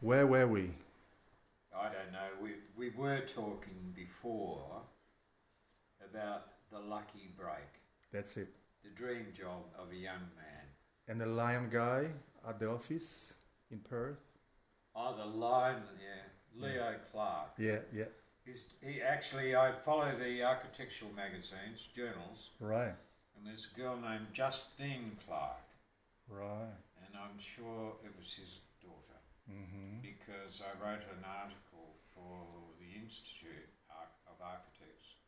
Where were we? I don't know. We were talking before about the lucky break, That's it. the dream job of a young man. And the lion guy at the office in Perth? Oh, the lion, yeah, Leo Clark. Yeah, yeah. I follow the architectural magazines, journals, Right, and there's a girl named Justine Clark, right. and I'm sure it was his daughter Mm-hmm. because I wrote an article for the Institute of Architects.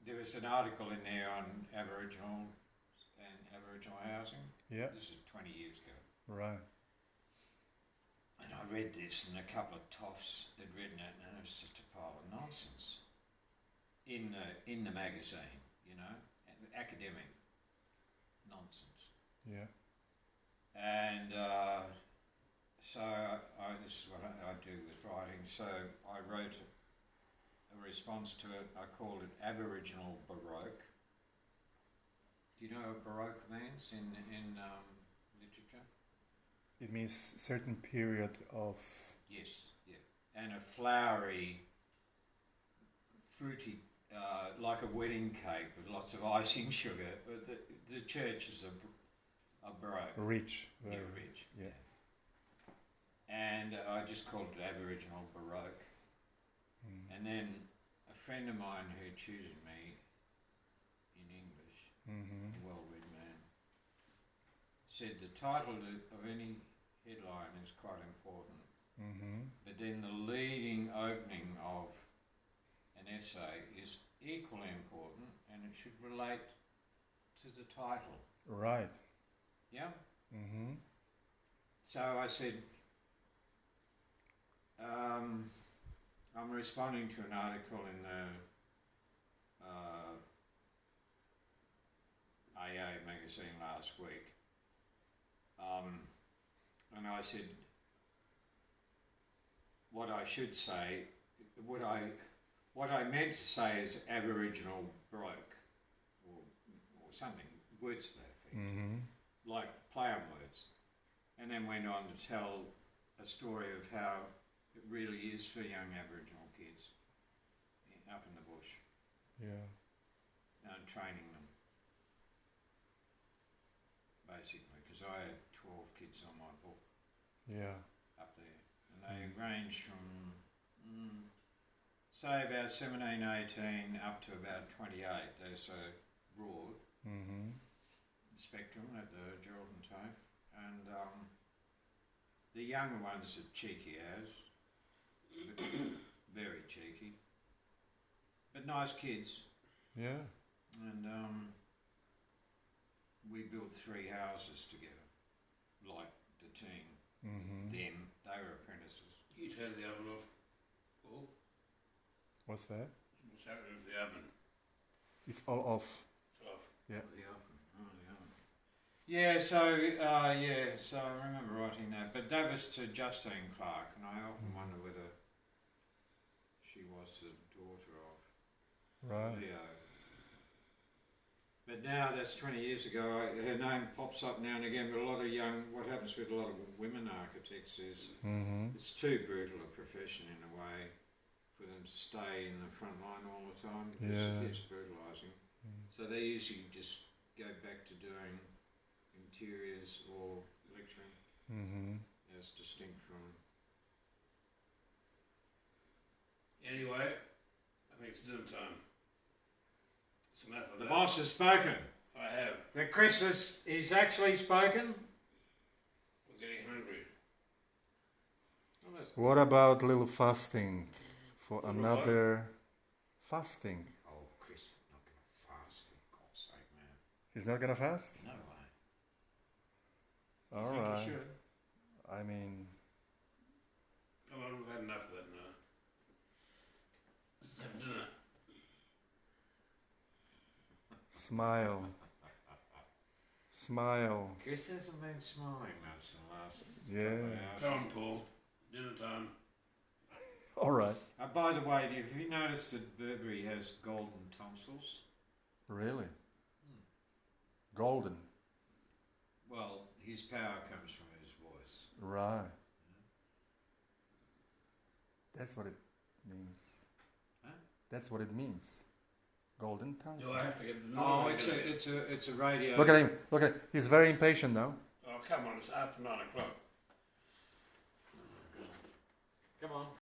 There was an article in there on Aboriginal housing. Yeah, This is 20 years ago. right. And I read this, and a couple of toffs had written it, and it was just a pile of nonsense in the magazine, academic nonsense. Yeah. And so this is what I do with writing. So I wrote a response to it. I called it Aboriginal Baroque. Do you know what Baroque means in literature? It means certain period of... Yes, yeah. And a flowery, fruity, like a wedding cake with lots of icing sugar. But the church is a Baroque. Rich. Yeah, Very rich. yeah. And I just called it Aboriginal Baroque. Mm. And then a friend of mine who tutored me in English, Mm-hmm. a well-read man, said the title of any headline is quite important, Mm-hmm. but then the leading opening of an essay is equally important, and it should relate to the title. Right. Yeah? Mm-hmm. So I said, I'm responding to an article in the AA magazine last week, and I said, what I should say, what I meant to say is Aboriginal Baroque, or something, words to that effect, Mm-hmm. like play on words, and then went on to tell a story of how it really is for young Aboriginal kids up in the bush, Yeah. training them, basically, because I had 12 kids on my book Yeah. up there, and they range from, say, about 17, 18 up to about 28. They're so broad Mm-hmm. spectrum at the Geraldton TAFE, and the younger ones are cheeky as, very cheeky, but nice kids. Yeah. And we built 3 houses together, like the team. Mm-hmm. Them, they were apprentices. You turned the oven off, Paul. What's that? What's happening with the oven? It's all off. It's off. Yeah. The oven. Oh, the oven. Yeah, so I remember writing that. But that was to Justine Clark, and I often wonder whether she was the daughter of Right. Leo. But now that's 20 years ago. Her name pops up now and again. But what happens with a lot of women architects is Mm-hmm. it's too brutal a profession in a way for them to stay in the front line all the time because Yeah. it is brutalising. So they usually just go back to doing interiors or lecturing, Mm-hmm. as distinct from. Anyway, I think it's dinner time. It's enough of The that. boss has spoken. I have. That Chris is actually spoken. We're getting hungry. Well, that's What about little fasting for Little another fasting? Oh, Chris, not going to fast for God's sake, man. He's not gonna fast? No way. You All think right. he should? I mean, Come on, we've had enough of that now. Let's have dinner. smile. Smile. Chris hasn't been smiling much in the last Yeah. couple of hours. Come on, Paul. Dinner time. All right. By the way, have you noticed that Burberry has golden tonsils? Really? Golden. Well, his power comes from his voice. Right. That's what it means. Huh? That's what it means. Golden Town. Do I have to get the Oh, noise? it's a radio. Look at him. Look at him. He's very impatient now. Oh, come on, it's after 9 o'clock. Come on.